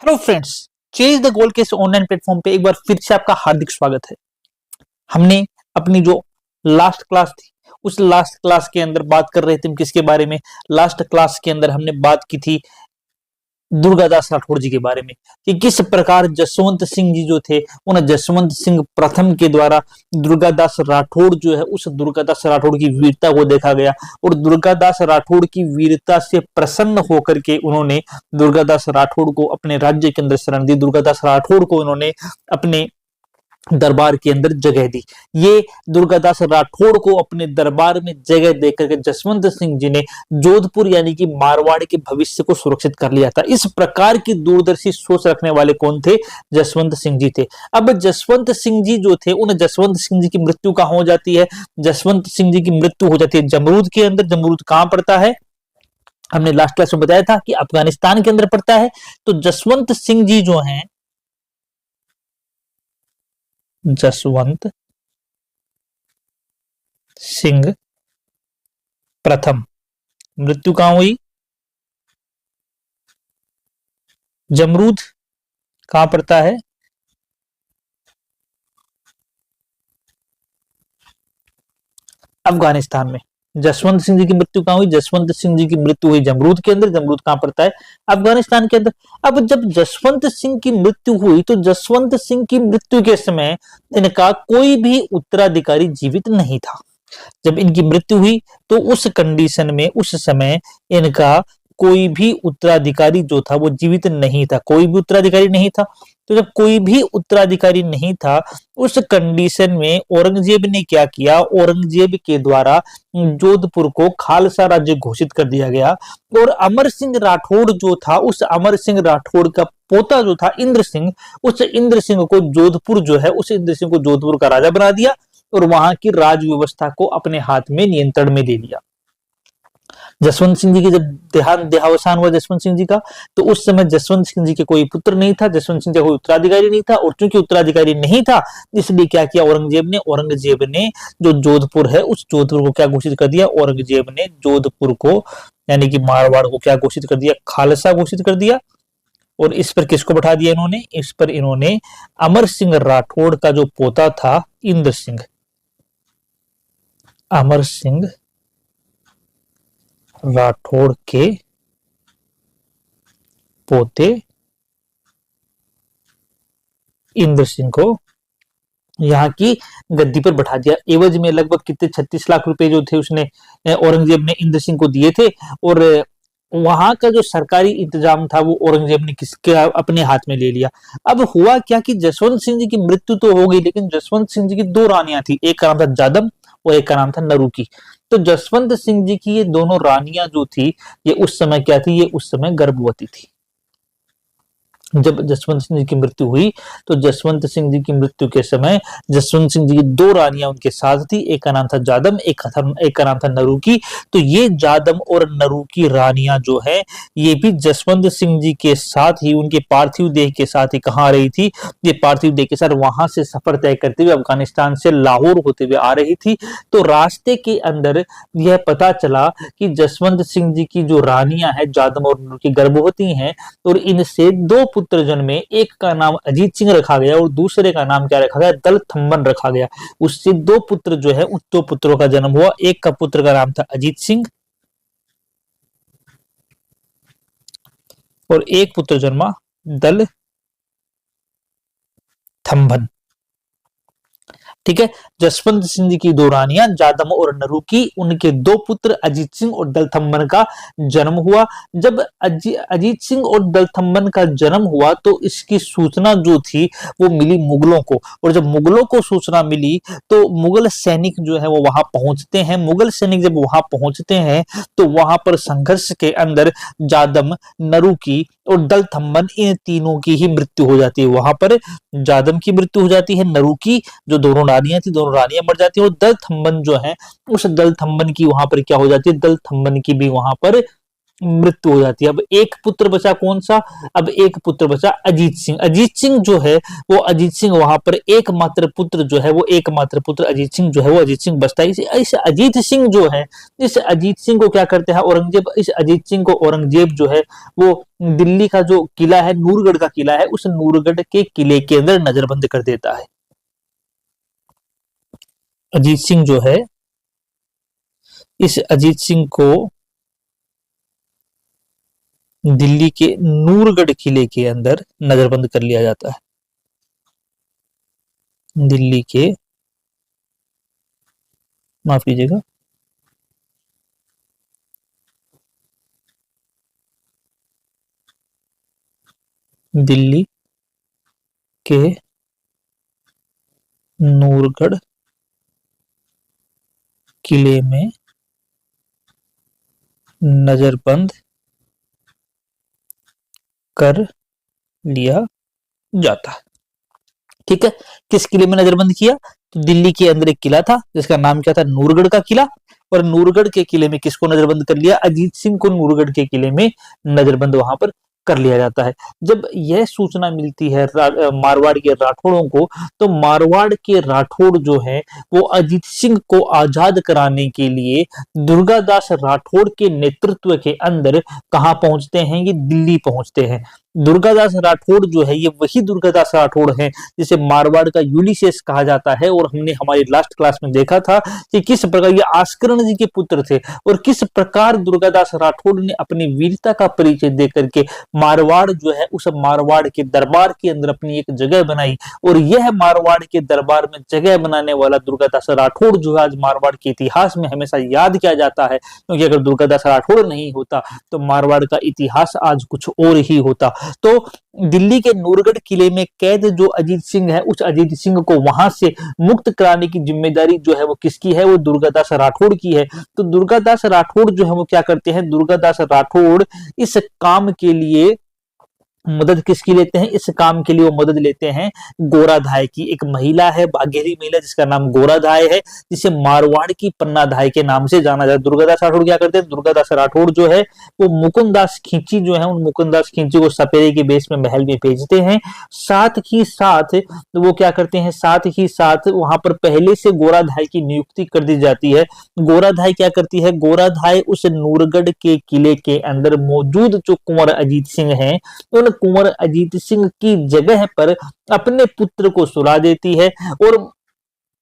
Hello friends, chase the goal के इस online platform पे एक बार फिर से आपका हार्दिक स्वागत है। हमने अपनी जो लास्ट क्लास थी उस लास्ट क्लास के अंदर बात कर रहे थे हम किसके बारे में। लास्ट क्लास के अंदर हमने बात की थी दुर्गादास राठौड़ जी के बारे में कि किस प्रकार जसवंत सिंह जी जो थे उन जसवंत सिंह प्रथम के द्वारा दुर्गादास राठौड़ जो है उस दुर्गादास राठौड़ की वीरता को देखा गया और दुर्गादास राठौड़ की वीरता से प्रसन्न होकर के उन्होंने दुर्गादास राठौड़ को अपने राज्य के अंदर शरण दी। दुर्गादास राठौड़ को उन्होंने अपने दरबार के अंदर जगह दी। ये दुर्गादास राठौड़ को अपने दरबार में जगह देकर के जसवंत सिंह जी ने जोधपुर यानी कि मारवाड़ के भविष्य को सुरक्षित कर लिया था। इस प्रकार की दूरदर्शी सोच रखने वाले कौन थे? जसवंत सिंह जी थे। अब जसवंत सिंह जी जो थे उन जसवंत सिंह जी की मृत्यु कहां हो जाती है? जसवंत सिंह जी की मृत्यु हो जाती है जमरूद के अंदर। जमरूद कहां पड़ता है? हमने लास्ट क्लास में बताया था कि अफगानिस्तान के अंदर पड़ता है। तो जसवंत सिंह जी जो हैं, जसवंत सिंह प्रथम मृत्यु कहां हुई? जमरूद कहां पड़ता है? अफगानिस्तान में। जसवंत सिंह जी की मृत्यु कहां हुई? जसवंत सिंह जी की मृत्यु हुई जमरूद के अंदर। जमरूद कहां पड़ता है? अफगानिस्तान के अंदर। अब जब जसवंत सिंह की मृत्यु हुई तो जसवंत सिंह की मृत्यु के समय इनका कोई भी उत्तराधिकारी जीवित नहीं था। जब इनकी मृत्यु हुई तो उस कंडीशन में उस समय इनका कोई भी उत्तराधिकारी जो था वो जीवित नहीं था। कोई भी उत्तराधिकारी नहीं था। तो जब कोई भी उत्तराधिकारी नहीं था उस कंडीशन में औरंगजेब ने क्या किया? औरंगजेब के द्वारा जोधपुर को खालसा राज्य घोषित कर दिया गया और अमर सिंह राठौड़ जो था उस अमर सिंह राठौड़ का पोता जो था इंद्र सिंह, उस इंद्र सिंह को जोधपुर जो है उस इंद्र सिंह को जोधपुर का राजा बना दिया और वहां की राज व्यवस्था को अपने हाथ में नियंत्रण में ले लिया। जसवंत सिंह जी की जब देहावसान हुआ जसवंत सिंह जी का, तो उस समय जसवंत सिंह जी के कोई पुत्र नहीं था। जसवंत सिंह जी का कोई उत्तराधिकारी नहीं था और चूंकि उत्तराधिकारी नहीं था इसलिए क्या किया औरंगजेब ने जो जोधपुर है उस जोधपुर को क्या घोषित कर दिया? औरंगजेब ने जोधपुर को यानी कि मारवाड़ को क्या घोषित कर दिया? खालसा घोषित कर दिया। और इस पर किसको बैठा दिया इन्होंने? इस पर इन्होंने अमर सिंह राठौड़ का जो पोता था इंद्र सिंह, अमर सिंह राठौड़ के पोते इंद्र सिंह को यहाँ की गद्दी पर बैठा दिया। एवज में लगभग कितने 36 लाख रुपए जो थे उसने औरंगजेब ने इंद्र सिंह को दिए थे और वहां का जो सरकारी इंतजाम था वो औरंगजेब ने किसके अपने हाथ में ले लिया। अब हुआ क्या कि जसवंत सिंह जी की मृत्यु तो हो गई लेकिन जसवंत सिंह जी की दो रानियां थी। एक का नाम था जादम और एक का नाम था नरुकी। तो जसवंत सिंह जी की ये दोनों रानियां जो थी ये उस समय क्या थी? ये उस समय गर्भवती थी। जब जसवंत सिंह जी की मृत्यु हुई तो जसवंत सिंह जी की मृत्यु के समय जसवंत सिंह जी की दो रानियां उनके साथ थी। एक का नाम था जादम, एक का नाम था नरुकी। तो ये जादम और नरुकी रानियां जो है ये भी जसवंत सिंह जी के साथ ही उनके पार्थिव देह के साथ ही कहाँ आ रही थी? ये पार्थिव देह के साथ वहां से सफर तय करते हुए अफगानिस्तान से लाहौर होते हुए आ रही थी। तो रास्ते के अंदर यह पता चला कि जसवंत सिंह जी की जो रानियां हैं जादम और नरुकी गर्भवती हैं और इनसे दो पुत्र जन्मे। एक का नाम अजीत सिंह रखा गया और दूसरे का नाम क्या रखा गया? दल थम्बन रखा गया। उससे दो पुत्र जो है उन दो पुत्रों का जन्म हुआ। एक का पुत्र का नाम था अजीत सिंह और एक पुत्र जन्मा दल थम्बन। ठीक है। जसवंत सिंह जी की दो रानियां जादम और नरुकी, उनके दो पुत्र अजीत सिंह और दलथम्बन का जन्म हुआ। जब अजीत सिंह और दलथम्बन का जन्म हुआ तो इसकी सूचना जो थी वो मिली मुगलों को और जब मुगलों को सूचना मिली तो मुगल सैनिक जो है वो वहां पहुंचते हैं। मुगल सैनिक जब वहां पहुंचते हैं तो वहां पर संघर्ष के अंदर जादम, नरुकी और दलथम्बन इन तीनों की ही मृत्यु हो जाती है। वहां पर जादम की मृत्यु हो जाती है, नरुकी जो दोनों रानियां थी दोनों रानियां मर जाती है और दल थम्बन जो है उस दल थम्बन की वहां पर क्या हो जाती है? दल थम्बन की भी वहां पर मृत्यु हो जाती है। अब एक पुत्र बचा कौन सा, अब एक पुत्र बचा अजीत सिंह। अजीत सिंह जो है वो अजीत सिंह वहां पर एकमात्र पुत्र जो है वो एकमात्र पुत्र अजीत सिंह जो है वो अजीत सिंह बचता है। इस अजीत सिंह जो है, इस अजीत सिंह को क्या करते हैं औरंगजेब, इस अजीत सिंह को औरंगजेब जो है वो दिल्ली का जो किला है, नूरगढ़ का किला है, उस नूरगढ़ के किले के अंदर नजरबंद कर देता है। अजीत सिंह जो है, इस अजीत सिंह को दिल्ली के नूरगढ़ किले के अंदर नजरबंद कर लिया जाता है। दिल्ली के, माफ कीजिएगा, दिल्ली के नूरगढ़ किले में नजरबंद कर लिया जाता है। ठीक है, किस किले में नजरबंद किया, तो दिल्ली के अंदर एक किला था जिसका नाम क्या था, नूरगढ़ का किला, और नूरगढ़ के किले में किसको नजरबंद कर लिया, अजीत सिंह को नूरगढ़ के किले में नजरबंद वहां पर कर लिया जाता है। जब यह सूचना मिलती है मारवाड़ के राठौड़ों को, तो मारवाड़ के राठौड़ जो है वो अजीत सिंह को आजाद कराने के लिए दुर्गादास राठौड़ के नेतृत्व के अंदर कहां पहुंचते हैं, ये दिल्ली पहुंचते हैं। दुर्गादास राठौड़ जो है ये वही दुर्गादास राठौड़ है जिसे मारवाड़ का यूलिसेस कहा जाता है, और हमने हमारी लास्ट क्लास में देखा था कि किस प्रकार ये आस्करण जी के पुत्र थे और किस प्रकार दुर्गादास राठौड़ ने अपनी वीरता का परिचय देकर के मारवाड़ जो है उस मारवाड़ के दरबार के अंदर अपनी एक जगह बनाई। और यह मारवाड़ के दरबार में जगह बनाने वाला दुर्गादास राठौड़ जो है आज मारवाड़ के इतिहास में हमेशा याद किया जाता है, क्योंकि अगर दुर्गादास राठौड़ नहीं होता तो मारवाड़ का इतिहास आज कुछ और ही होता। तो दिल्ली के नूरगढ़ किले में कैद जो अजीत सिंह है, उस अजीत सिंह को वहां से मुक्त कराने की जिम्मेदारी जो है वो किसकी है, वो दुर्गादास राठौड़ की है। तो दुर्गादास राठौड़ जो है वो क्या करते हैं, दुर्गादास राठौड़ इस काम के लिए मदद किसकी लेते हैं, इस काम के लिए वो मदद लेते हैं गोराधाय की। एक महिला है, बाघेरी महिला, जिसका नाम गोराधाय है, जिसे मारवाड़ की पन्नाधाय के नाम से जाना जाता है। दुर्गादास राठौड़ क्या करते हैं, दुर्गादास राठौड़ जो है वो मुकुंदास खींची जो है, उन मुकुंदास खींची को सपेरे के बेस में महल में भेजते हैं। साथ ही साथ वो क्या करते हैं, साथ ही साथ वहां पर पहले से गोराधाय की नियुक्ति कर दी जाती है। गोराधाय क्या करती है, गोराधाय उस नूरगढ़ के किले के अंदर मौजूद जो कुंवर अजीत सिंह हैं, उन कुंवर अजीत सिंह की जगह पर अपने पुत्र को सुला देती है। और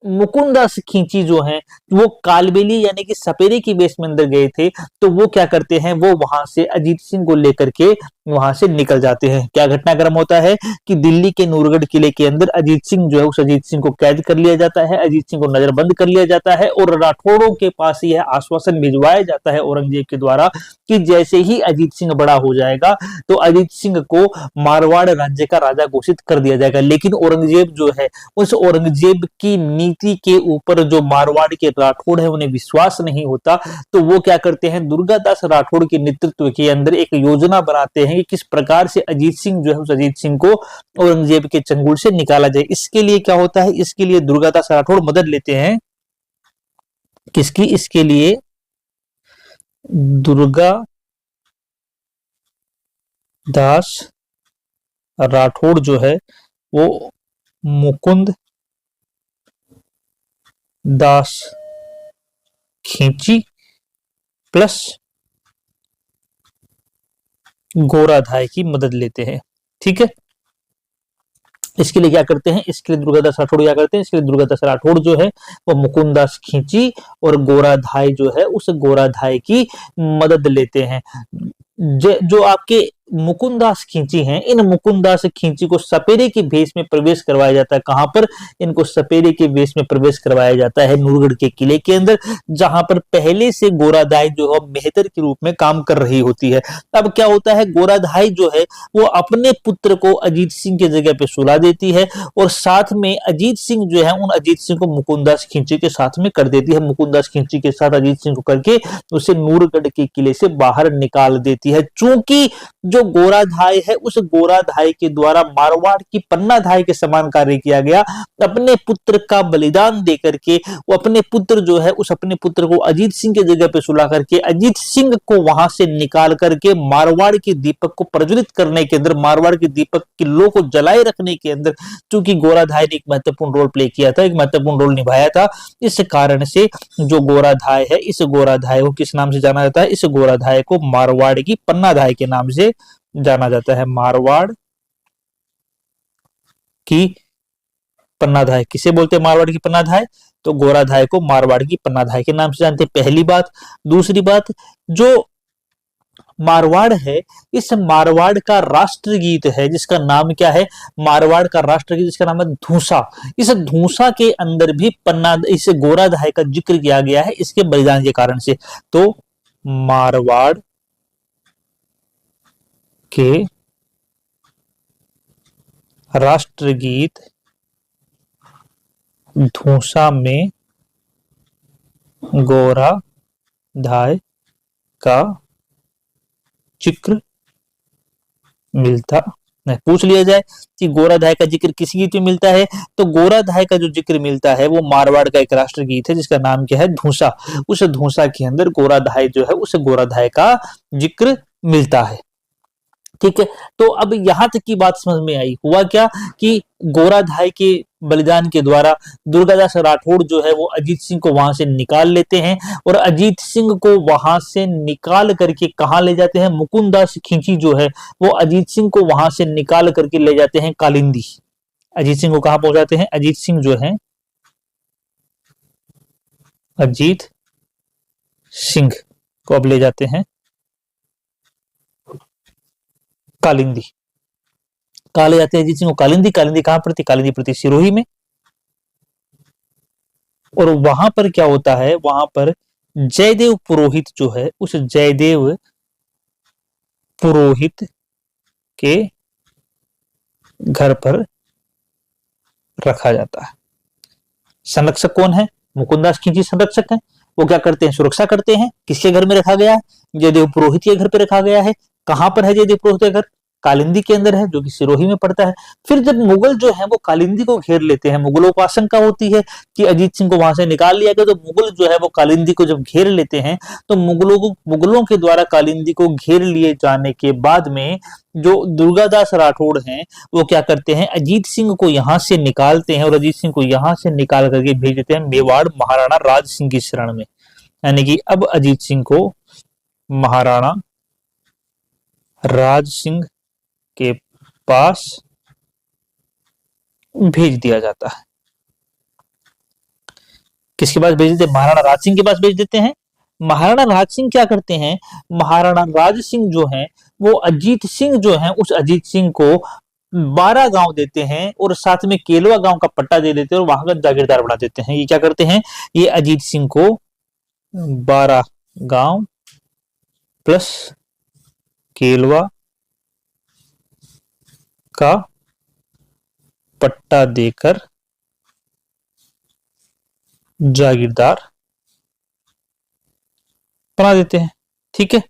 मुकुंदास खींची जो है वो कालबेली यानी कि सपेरे की बेस में अंदर गए थे, तो वो क्या करते हैं, वो वहां से अजीत सिंह को लेकर के वहां से निकल जाते हैं। क्या घटनाक्रम होता है कि दिल्ली के नूरगढ़ किले के अंदर अजीत सिंह जो है उस अजीत सिंह को कैद कर लिया जाता है, अजीत सिंह को नजरबंद कर लिया जाता है, और राठौड़ों के पास यह आश्वासन भिजवाया जाता है औरंगजेब के द्वारा कि जैसे ही अजीत सिंह बड़ा हो जाएगा तो अजीत सिंह को मारवाड़ राज्य का राजा घोषित कर दिया जाएगा। लेकिन औरंगजेब जो है, उस औरंगजेब की नीति के ऊपर जो मारवाड़ के राठौड़ है उन्हें विश्वास नहीं होता, तो वो क्या करते हैं, दुर्गादास राठौड़ के नेतृत्व के अंदर एक योजना बनाते हैं कि किस प्रकार से अजीत सिंह जो है उस अजीत सिंह को औरंगजेब के चंगुल से निकाला जाए। इसके लिए क्या होता है, इसके लिए दुर्गादास राठौड़ मदद लेते हैं किसकी, इसके लिए दुर्गादास राठौड़ जो है वो मुकुंद दास खींची प्लस गोराधाय की मदद लेते हैं। ठीक है, इसके लिए क्या करते हैं, इसके लिए दुर्गादास राठौड़ क्या करते हैं, इसके लिए दुर्गादास राठौड़ जो है वो मुकुंदास खींची और गोराधाय जो है उस गोराधाय की मदद लेते हैं। जो आपके मुकुंदास खींची हैं, इन मुकुंदास खींची को सपेरे के भेष में प्रवेश करवाया जाता है। कहां पर, इनको सपेरे के भेष में प्रवेश करवाया जाता है नूरगढ़ के किले के अंदर, जहां पर पहले से गोराधाय जो है मेहतर के रूप में काम कर रही होती है। अब क्या होता है, गोराधाय जो है वो अपने पुत्र को अजीत सिंह की जगह पे सुला देती है, और साथ में अजीत सिंह जो है उन अजीत सिंह को मुकुंदास खींची के साथ में कर देती है। मुकुंदास खींची के साथ अजीत सिंह को करके उसे नूरगढ़ के किले से बाहर निकाल देती है। होती है। चूंकि जो गोराधाय है उस गोराधाय के द्वारा मारवाड़ की पन्नाधाय के समान कार्य किया गया, अपने पुत्र का बलिदान देकर के वो अपने पुत्र जो है उस अपने पुत्र को अजीत सिंह की जगह पे सुला करके अजीत सिंह को वहां से निकाल करके मारवाड़ के दीपक को प्रज्वलित करने के अंदर, मारवाड़ के दीपक किल्लों को जलाए रखने के अंदर चूंकि गोराधाय ने एक महत्वपूर्ण रोल प्ले किया था, एक महत्वपूर्ण रोल निभाया था, इस कारण से जो गोराधाय है इस गोराधाय को किस नाम से जाना जाता है? इस गोराधाय को मारवाड़ की पन्नाधाय के नाम से जाना जाता है। मारवाड़ की पन्नाधाय किसे बोलते हैं? मारवाड़ की पन्नाधाय। तो गोराधाय को मारवाड़ की पन्नाधाय के नाम से जानते हैं, पहली बात। दूसरी बात, जो मारवाड़ है इस मारवाड़ का राष्ट्रगीत है जिसका नाम क्या है? मारवाड़ का राष्ट्रगीत जिसका नाम है धूसा। इस धूसा के अंदर भी पन्ना इस गोराधाय का जिक्र किया गया है इसके बलिदान के कारण से। तो मारवाड़ के राष्ट्रगीत धूसा में गोराधाय का जिक्र मिलता है। पूछ लिया जाए कि गोराधाय का जिक्र किस गीत में मिलता है, तो गोराधाय का जो जिक्र मिलता है वो मारवाड़ का एक राष्ट्रगीत है जिसका नाम क्या है? धूसा। उस धूसा के अंदर गोराधाय जो है उस गोराधाय का जिक्र मिलता है। ठीक है, तो अब यहां तक की बात समझ में आई। हुआ क्या कि गोराधाय के बलिदान के द्वारा दुर्गादास राठौड़ जो है वो अजीत सिंह को वहां से निकाल लेते हैं और अजीत सिंह को वहां से निकाल करके कहां ले जाते हैं? मुकुंदास खिंची जो है वो अजीत सिंह को वहां से निकाल करके ले जाते हैं कालिंदी। अजीत सिंह को कहां पहुंचाते हैं? अजीत सिंह जो है अजीत सिंह को अब ले जाते हैं कालिंदी। कहा ले जाते हैं अजीत सिंह को? कालिंदी। कालिंदी कहां पर थी? कालिंदी पर थी सिरोही में। और वहां पर क्या होता है? वहां पर जयदेव पुरोहित जो है उस जयदेव पुरोहित के घर पर रखा जाता है। संरक्षक कौन है? मुकुंदास खिंची संरक्षक है। वो क्या करते हैं? सुरक्षा करते हैं। किसके घर में रखा गया है? जयदेव पुरोहित के घर पे रखा गया है। कहां पर है जयदेव पुरोहित का घर? कालिंदी के अंदर है, जो कि सिरोही में पड़ता है। फिर जब मुगल जो है वो कालिंदी को घेर लेते हैं, मुगलों को आशंका होती है कि अजीत सिंह को वहां से निकाल लिया गया, तो मुगल जो है वो कालिंदी को जब घेर लेते हैं तो मुगलों के द्वारा कालिंदी को घेर लिए जाने के बाद में जो दुर्गादास राठौड़ हैं वो क्या करते हैं? अजीत सिंह को यहां से निकालते हैं और अजीत सिंह को यहां से निकाल करके भेज देते हैं मेवाड़ महाराणा राज सिंह की शरण में। यानी कि अब अजीत सिंह को महाराणा राज सिंह के पास भेज दिया जाता है। किसके पास भेज देते हैं? महाराणा राज सिंह के पास भेज देते हैं। महाराणा राज सिंह क्या करते हैं? महाराणा राज सिंह जो हैं वो अजीत सिंह जो हैं उस अजीत सिंह को 12 गांव देते हैं और साथ में केलवा गांव का पट्टा दे देते हैं और वहां का जागीरदार बना देते हैं। ये क्या करते हैं? ये अजीत सिंह को 12 गांव प्लस केलवा का पट्टा देकर जागीरदार बना देते हैं। ठीक है,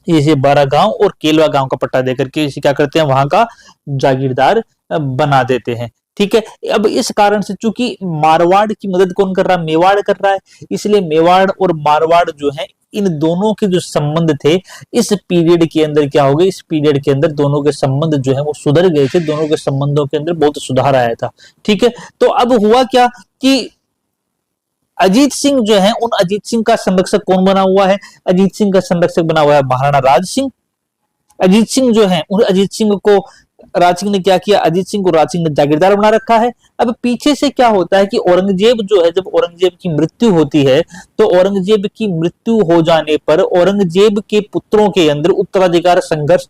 ये 12 गांव और केलवा गांव का पट्टा देकर के इसे क्या करते हैं? वहां का जागीरदार बना देते हैं। ठीक है, अब इस कारण से चूंकि मारवाड़ की मदद कौन कर रहा है? मेवाड़ कर रहा है, इसलिए मेवाड़ और मारवाड़ जो है इन दोनों के जो संबंध थे इस पीरियड के अंदर क्या हो गए? इस पीरियड के अंदर दोनों के संबंध जो है वो सुधर गए थे, दोनों के संबंधों के अंदर बहुत सुधार आया था। ठीक है, तो अब हुआ क्या कि अजीत सिंह जो है उन अजीत सिंह का संरक्षक कौन बना हुआ है? अजीत सिंह का संरक्षक बना हुआ है महाराणा राज सिंह। अजीत सिंह जो है उन अजीत सिंह को राज सिंह ने क्या किया? अजीत सिंह को राज सिंह ने जागीरदार बना रखा है। अब पीछे से क्या होता है कि औरंगजेब जो है, जब औरंगजेब की मृत्यु होती है तो औरंगजेब की मृत्यु हो जाने पर औरंगजेब के पुत्रों के अंदर उत्तराधिकार संघर्ष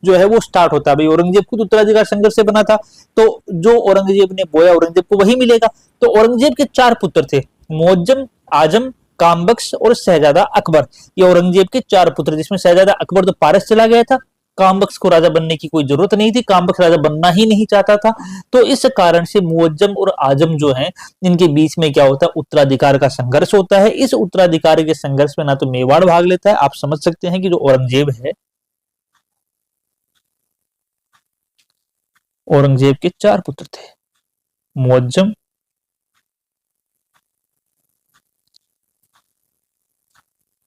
जो है वो स्टार्ट होता है। भाई औरंगजेब खुद उत्तराधिकार संघर्ष से बना था, तो जो औरंगजेब ने बोया औरंगजेब को वही मिलेगा। तो औरंगजेब के 4 पुत्र थे, मुअज्जम, आजम, कामबख्श और शहजादा अकबर। ये औरंगजेब के 4 पुत्र, जिसमें शहजादा अकबर तो पारस चला गया था, कामबख्श को राजा बनने की कोई जरूरत नहीं थी, कामबख्श राजा बनना ही नहीं चाहता था। तो इस कारण से मुअज्जम और आजम जो हैं, इनके बीच में क्या होता है, उत्तराधिकार का संघर्ष होता है। इस उत्तराधिकार के संघर्ष में ना तो मेवाड़ भाग लेता है, आप समझ सकते हैं कि जो औरंगजेब है, औरंगजेब के 4 पुत्र थे, मुअज्जम,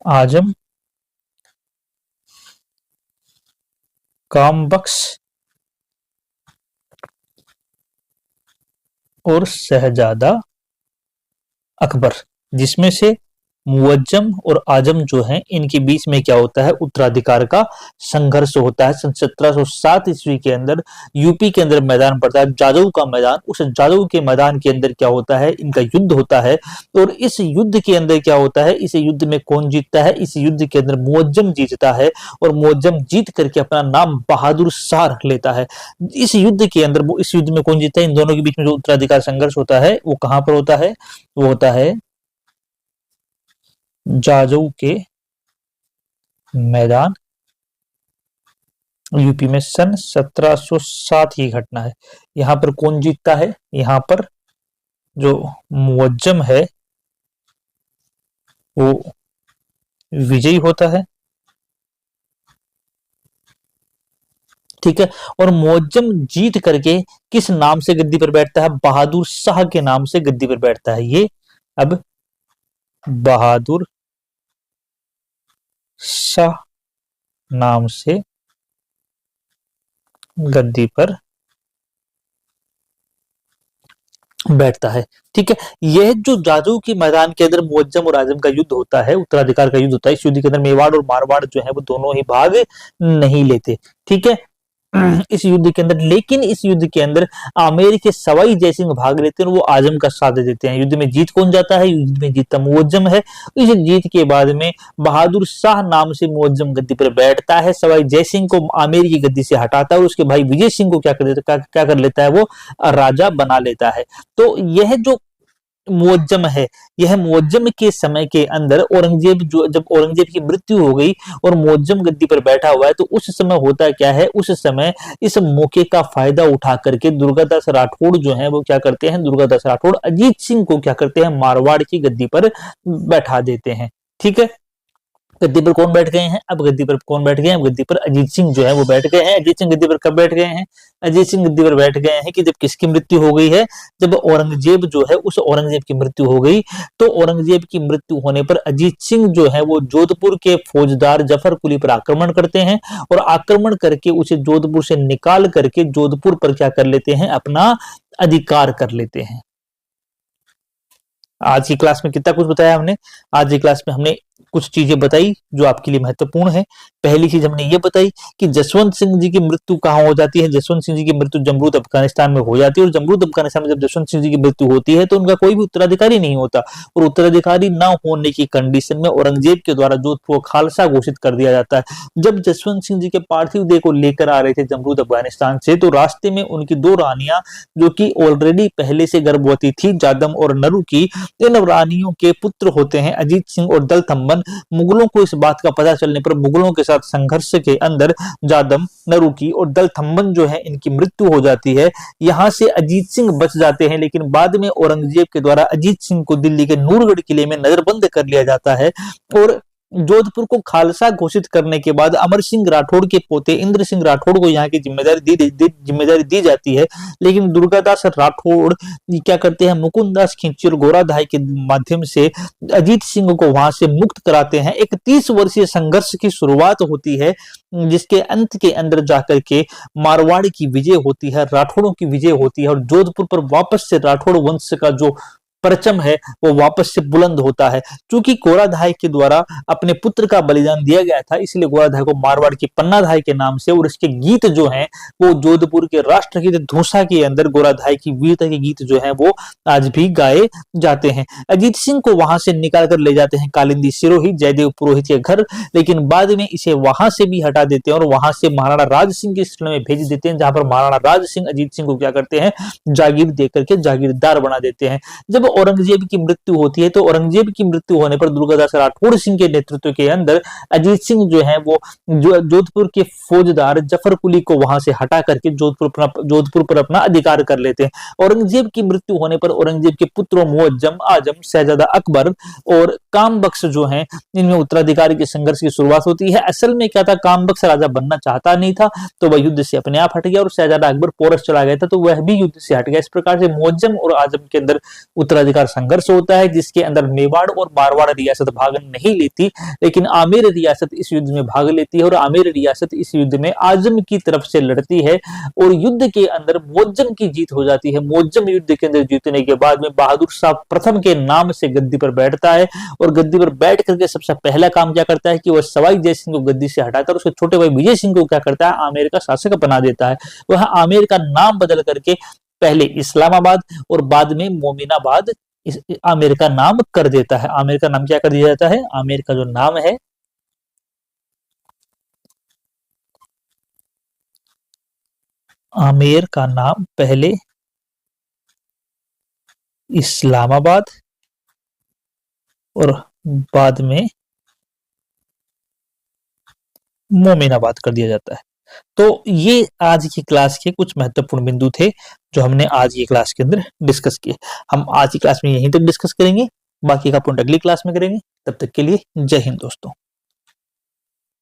आजम, कामबख्श और शहजादा अकबर, जिसमें से मुअज्जम और आजम जो हैं, इनके बीच में क्या होता है, उत्तराधिकार का संघर्ष होता है। सन 1707 ईस्वी के अंदर यूपी के अंदर मैदान पड़ता है, जाजऊ का मैदान। उस जाजऊ के मैदान के अंदर क्या होता है, इनका युद्ध होता है। और इस युद्ध के अंदर क्या होता है, इस युद्ध में कौन जीतता है, इस युद्ध के अंदर मुअज्जम जीतता है और मुअज्जम जीत करके अपना नाम बहादुर शाह रख लेता है। इस युद्ध के अंदर, इस युद्ध में कौन जीतता है, इन दोनों के बीच में जो उत्तराधिकार संघर्ष होता है वो कहां पर होता है, वो होता है जाजऊ के मैदान, यूपी में। सन 1707 की घटना है। यहां पर कौन जीतता है, यहां पर जो मुअज्जम है वो विजयी होता है, ठीक है। और मुअज्जम जीत करके किस नाम से गद्दी पर बैठता है, बहादुर शाह के नाम से गद्दी पर बैठता है। ये अब बहादुर शाह नाम से गद्दी पर बैठता है, ठीक है। यह जो जाजू के मैदान के अंदर मुअज्जम और आजम का युद्ध होता है, उत्तराधिकार का युद्ध होता है, इस युद्ध के अंदर मेवाड़ और मारवाड़ जो है वो दोनों ही भाग नहीं लेते, ठीक है, इस युद्ध के अंदर। लेकिन इस युद्ध के अंदर आमेर के सवाई जयसिंह भाग लेते हैं और वो आजम का साथ देते हैं। युद्ध में जीत कौन जाता है, युद्ध में जीतता मुअज्जम है। इस जीत के बाद में बहादुर शाह नाम से मुअज्जम गद्दी पर बैठता है, सवाई जयसिंह को आमेर की गद्दी से हटाता है और उसके भाई विजय सिंह को क्या कर लेता है, वो राजा बना लेता है। तो यह जो मुअज्जम है, यह मुअज्जम के समय के अंदर औरंगजेब, जो जब औरंगजेब की मृत्यु हो गई और मुअज्जम गद्दी पर बैठा हुआ है, तो उस समय होता क्या है, उस समय इस मौके का फायदा उठा करके दुर्गादास राठौड़ जो है वो क्या करते हैं, दुर्गादास राठौड़ अजीत सिंह को क्या करते हैं, मारवाड़ की गद्दी पर बैठा देते हैं, ठीक है। गद्दी पर कौन बैठ गए हैं, अब गद्दी पर कौन बैठ गए हैं, गद्दी पर अजीत सिंह जो है वो बैठ गए हैं। अजीत सिंह गद्दी पर कब बैठ गए हैं, अजीत सिंह गद्दी पर बैठ गए हैं कि जब किसकी मृत्यु हो गई है, जब औरंगजेब जो है, उस औरंगजेब की मृत्यु हो गई। तो औरंगजेब की मृत्यु होने पर अजीत सिंह जो है वो जोधपुर के फौजदार जफर कुली पर आक्रमण करते हैं और आक्रमण करके उसे जोधपुर से निकाल करके जोधपुर पर क्या कर लेते हैं, अपना अधिकार कर लेते हैं। आज की क्लास में कितना कुछ बताया हमने। आज की क्लास में हमने कुछ चीजें बताई जो आपके लिए महत्वपूर्ण है। पहली चीज हमने ये बताई कि जसवंत सिंह जी की मृत्यु कहाँ हो जाती है। जसवंत सिंह जी की मृत्यु जमरूद अफगानिस्तान में हो जाती है और जमरूद अफगानिस्तान में जब जसवंत सिंह जी की मृत्यु होती है तो उनका कोई भी उत्तराधिकारी नहीं होता और उत्तराधिकारी न होने की कंडीशन में औरंगजेब के द्वारा जोधपुर को खालसा घोषित कर दिया जाता है। जब जसवंत सिंह जी के पार्थिव देह को लेकर आ रहे थे जमरूद अफगानिस्तान से, तो रास्ते में उनकी 2 रानियां जो कि ऑलरेडी पहले से गर्भवती थी, जादम और नरू की, इन रानियों के पुत्र होते हैं अजीत सिंह और दल थम्बन। मुगलों को इस बात का पता चलने पर मुगलों के साथ संघर्ष के अंदर जादम, नरूकी और दल थम्बन जो है इनकी मृत्यु हो जाती है। यहां से अजीत सिंह बच जाते हैं, लेकिन बाद में औरंगजेब के द्वारा अजीत सिंह को दिल्ली के नूरगढ़ किले में नजरबंद कर लिया जाता है और जोधपुर को खालसा घोषित करने के बाद अमर सिंह राठौड़ के पोते इंद्र सिंह राठौड़ को यहाँ की जिम्मेदारी दी जाती है। लेकिन दुर्गादास राठौड़ क्या करते हैं, मुकुंदास खिंची और गोराधाई के माध्यम से अजीत सिंह को वहां से मुक्त कराते हैं। एक 30 वर्षीय संघर्ष की शुरुआत होती है जिसके अंत के अंदर जाकर के मारवाड़ की विजय होती है, राठौड़ों की विजय होती है और जोधपुर पर वापस से राठौड़ वंश का जो परचम है वो वापस से बुलंद होता है। क्योंकि गोराधाई के द्वारा अपने पुत्र का बलिदान दिया गया था, इसलिए गोराधाई को मारवाड़ की पन्नाधाई के नाम से, और इसके गीत जो हैं वो जोधपुर के राष्ट्रगीत धूसा के अंदर गोराधाई की वीरता के गीत जो हैं वो आज भी गाए जाते हैं। अजीत सिंह को वहां से निकाल कर ले जाते हैं कालिंदी सिरोही जयदेव पुरोहित के घर, लेकिन बाद में इसे वहां से भी हटा देते हैं और वहां से महाराणा राज सिंह की शरण में भेज देते हैं, जहां पर महाराणा राज सिंह अजीत सिंह को क्या करते हैं, जागीर देकर के जागीरदार बना देते हैं। जब औरंगजेब की मृत्यु होती है, तो औरंगजेब की मृत्यु होने पर दुर्गादास राठौड़ सिंह के नेतृत्व के अंदर अजीत सिंह जो है वो जोधपुर के फौजदार जफर कुली को वहां से हटा करके जोधपुर पर अपना अधिकार कर लेते हैं। औरंगजेब की मृत्यु होने पर औरंगजेब के पुत्रों मुअज्जम आजम, शहजादा अकबर और कामबख्श जो हैं, इनमें उत्तराधिकारी के संघर्ष की शुरुआत होती है। असल में क्या था, कामबख्श राजा बनना चाहता नहीं था, तो वह युद्ध से अपने आप हट गया और शहजादा अकबर पोरस चला गया था, तो वह भी युद्ध से हट गया। इस प्रकार से मुअज्जम और आजम के अंदर उत्तराधिकार संघर्ष होता है, जिसके अंदर मेवाड़ और मारवाड़ रियासत भाग नहीं लेती, लेकिन आमेर रियासत इस युद्ध में भाग लेती है और आमेर रियासत इस युद्ध में आजम की तरफ से लड़ती है और युद्ध के अंदर मुअज्जम की जीत हो जाती है। मुअज्जम युद्ध के अंदर जीतने के बाद में बहादुर शाह प्रथम के नाम से गद्दी पर बैठता है और गद्दी पर बैठ करके सबसे पहला काम क्या करता है कि वह सवाई जय सिंह को गद्दी से हटाता है और उसके छोटे भाई विजय सिंह को क्या करता है, आमेर का शासक बना देता है। वह आमेर का नाम बदल करके पहले इस्लामाबाद और बाद में मोमिनाबाद आमेर का नाम कर देता है। आमेर का नाम क्या कर दिया जाता है, आमेर का जो नाम है, आमेर का नाम पहले इस्लामाबाद और बाद में मोमिनाबाद कर दिया जाता है। तो ये आज की क्लास के कुछ महत्वपूर्ण बिंदु थे जो हमने आज की क्लास के अंदर डिस्कस किए। हम आज की क्लास में यहीं तक डिस्कस करेंगे, बाकी का पॉइंट अगली क्लास में करेंगे। तब तक के लिए जय हिंद दोस्तों।